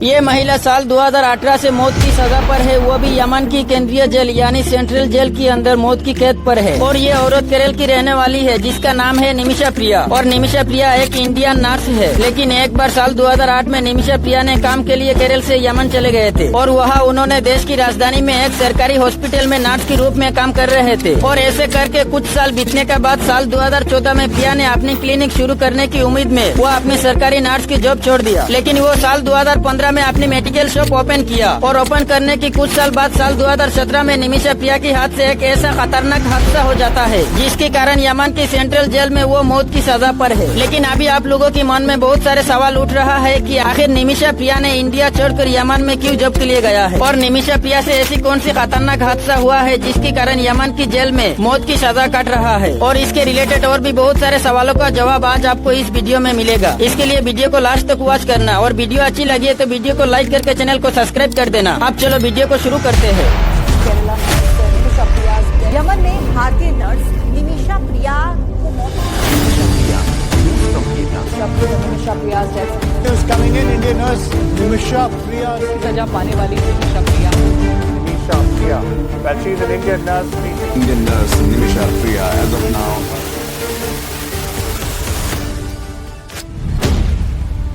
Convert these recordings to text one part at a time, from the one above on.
ये महिला साल 2018 से मौत की सजा पर है, वो भी यमन की केंद्रीय जेल यानी सेंट्रल जेल के अंदर मौत की कैद पर है। और ये औरत केरल की रहने वाली है जिसका नाम है निमिषा प्रिया। और निमिषा प्रिया एक इंडियन नर्स है, लेकिन एक बार साल 2008 में निमिषा प्रिया ने काम के लिए केरल से यमन चले गए थे और वहाँ उन्होंने देश की राजधानी में एक सरकारी हॉस्पिटल में नर्स के रूप में काम कर रहे थे। और ऐसे करके कुछ साल बीतने के बाद साल 2014 में प्रिया ने अपनी क्लिनिक शुरू करने की उम्मीद में वो अपनी सरकारी नर्स की जॉब छोड़ दिया। लेकिन वो साल 2015 में अपनी मेडिकल शॉप ओपन किया और ओपन करने की कुछ साल बाद साल 2017 में निमिषा प्रिया के हाथ से एक ऐसा खतरनाक हादसा हो जाता है जिसके कारण यमन की सेंट्रल जेल में वो मौत की सजा पर है। लेकिन अभी आप लोगों के मन में बहुत सारे सवाल उठ रहा है कि आखिर निमिषा प्रिया ने इंडिया छोड़कर यमन में क्यों जॉब के लिए गया है और निमिषा प्रिया से ऐसी कौन सी खतरनाक हादसा हुआ है जिसके कारण यमन की जेल में मौत की सजा काट रहा है। और इसके रिलेटेड और भी बहुत सारे सवालों का जवाब आज आपको इस वीडियो में मिलेगा। इसके लिए वीडियो को लास्ट तक वॉच करना और वीडियो अच्छी लगी है तो वीडियो को लाइक करके चैनल को सब्सक्राइब कर देना। अब चलो वीडियो को शुरू करते हैं। यमन में भारतीय नर्स निमिषा प्रिया को मौत coming in Indian nurse Nimisha Priya सजा पाने वाली निमिषा प्रिया। Well, she's an Indian nurse. Indian nurse Nimisha Priya as of now.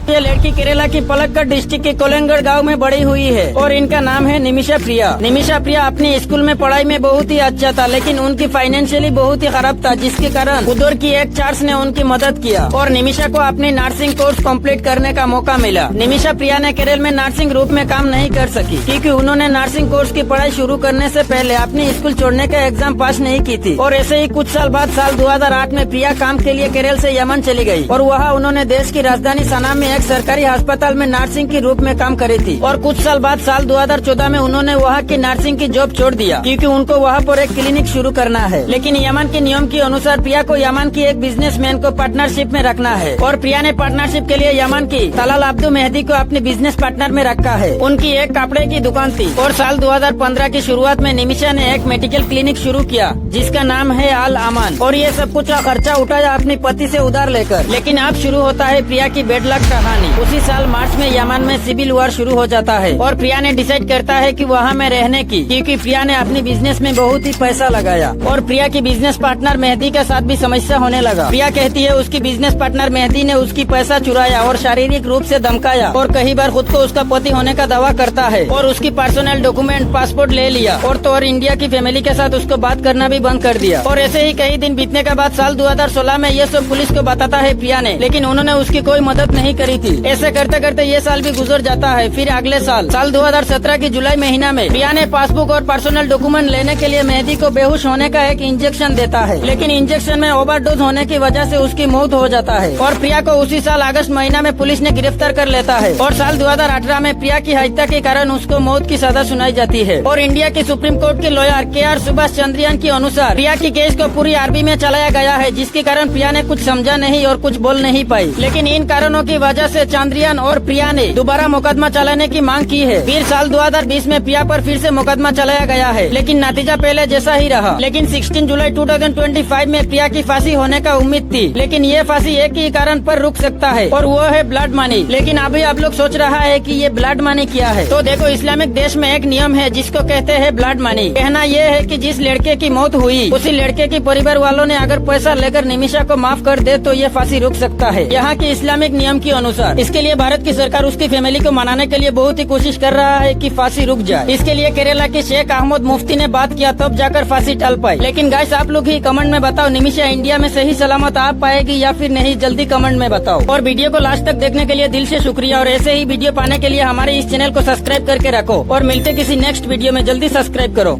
ये लड़की केरला की पलक्कड़ डिस्ट्रिक्ट के कोलंगड़ गांव में बड़ी हुई है और इनका नाम है निमिषा प्रिया। निमिषा प्रिया अपने स्कूल में पढ़ाई में बहुत ही अच्छा था, लेकिन उनकी फाइनेंशियली बहुत ही खराब था, जिसके कारण उधर की एक चर्च ने उनकी मदद किया और निमिषा को अपनी नर्सिंग कोर्स कंप्लीट करने का मौका मिला। निमिषा प्रिया ने केरल में नर्सिंग रूप में काम नहीं कर सकी क्योंकि उन्होंने नर्सिंग कोर्स की पढ़ाई शुरू करने से पहले अपनी स्कूल छोड़ने का एग्जाम पास नहीं की थी। और ऐसे ही कुछ साल बाद साल 2008 में प्रिया काम के लिए केरल से यमन चली गई और वहाँ उन्होंने देश की राजधानी सना में एक सरकारी अस्पताल में नर्सिंग के रूप में काम करी थी। और कुछ साल बाद साल 2014 में उन्होंने वहाँ की नर्सिंग की जॉब छोड़ दिया क्योंकि उनको वहाँ पर एक क्लिनिक शुरू करना है। लेकिन यमन के नियम के अनुसार प्रिया को यमन की एक बिजनेसमैन को पार्टनरशिप में रखना है और प्रिया ने पार्टनरशिप के लिए यमन की तलाल अब्दू मेहदी को अपने बिजनेस पार्टनर में रखा है। उनकी एक कपड़े की दुकान थी और साल 2015 की शुरुआत में निमिषा ने एक मेडिकल क्लिनिक शुरू किया जिसका नाम है अल अमान। और ये सब कुछ खर्चा उठाया अपने पति से उधार लेकर। लेकिन अब शुरू होता है प्रिया की बेड लक कहानी। उसी साल मार्च में यमन में सिविल वॉर शुरू हो जाता है और प्रिया ने डिसाइड करता है कि वहाँ में रहने की, क्योंकि प्रिया ने अपनी बिजनेस में बहुत ही पैसा लगाया। और प्रिया की बिजनेस पार्टनर मेहदी के साथ भी समस्या होने लगा। प्रिया कहती है उसकी बिजनेस पार्टनर मेहदी ने उसकी पैसा चुराया और शारीरिक रूप से धमकाया और कई बार खुद को उसका पति होने का दावा करता है और उसकी पर्सनल डॉक्यूमेंट पासपोर्ट ले लिया और तो और इंडिया की फैमिली के साथ उसको बात करना भी बंद कर दिया। और ऐसे ही कई दिन बीतने के बाद साल 2016 में ये सब पुलिस को बताता है प्रिया ने, लेकिन उन्होंने उसकी कोई मदद नहीं करी थी। ऐसे करते करते ये साल भी गुजर जाता है। फिर अगले साल 2017 की जुलाई महीना में प्रिया ने पासबुक और पर्सनल डॉक्यूमेंट लेने के लिए मेहदी को बेहोश होने का एक इंजेक्शन देता है, लेकिन इंजेक्शन में ओवरडोज होने की वजह से उसकी मौत हो जाता है। और प्रिया को उसी साल अगस्त महीना में पुलिस ने गिरफ्तार कर लेता है और साल 2018 में प्रिया की हत्या के कारण उसको मौत की सजा सुनाई जाती है। और इंडिया की सुप्रीम कोर्ट के लॉयर KR सुभाष चंद्रियान के अनुसार प्रिया की केस को पूरी अरबी में चलाया गया है, जिसके कारण प्रिया ने कुछ समझा नहीं और कुछ बोल नहीं पाई। लेकिन इन कारणों की वजह से चंद्रियान और प्रिया ने दोबारा मुकदमा चलाने की मांग की है। फिर साल 2020 में प्रिया पर फिर से मुकदमा चलाया गया है, लेकिन नतीजा पहले जैसा ही रहा। लेकिन 16 जुलाई 2025 में प्रिया की फांसी होने का उम्मीद थी, लेकिन ये फांसी एक ही कारण पर रुक सकता है और वो है ब्लड मनी। लेकिन अभी आप लोग सोच रहा है कि ये ब्लड मनी क्या है, तो देखो इस्लामिक देश में एक नियम है जिसको कहते हैं ब्लड मनी। कहना ये है कि जिस लड़के की मौत हुई उसी लड़के की परिवार वालों ने अगर पैसा लेकर निमिषा को माफ कर दे तो ये फांसी रुक सकता है यहाँ के इस्लामिक नियम के अनुसार। इसके लिए भारत की सरकार उसकी फैमिली को मनाने के लिए बहुत ही कोशिश कर रहा है कि फांसी रुक जाए। इसके लिए केरला के शेख अहमद मुफ्ती ने बात किया तब जाकर फांसी टल पाई। लेकिन गाइस आप लोग ही कमेंट में बताओ निमिषा इंडिया में सही सलामत आ पाएगी या फिर नहीं, जल्दी कमेंट में बताओ। और वीडियो को लास्ट तक देखने के लिए दिल से शुक्रिया और ऐसे ही वीडियो पाने के लिए हमारे इस चैनल को सब्सक्राइब करके रखो और मिलते किसी नेक्स्ट वीडियो में। जल्दी सब्सक्राइब करो।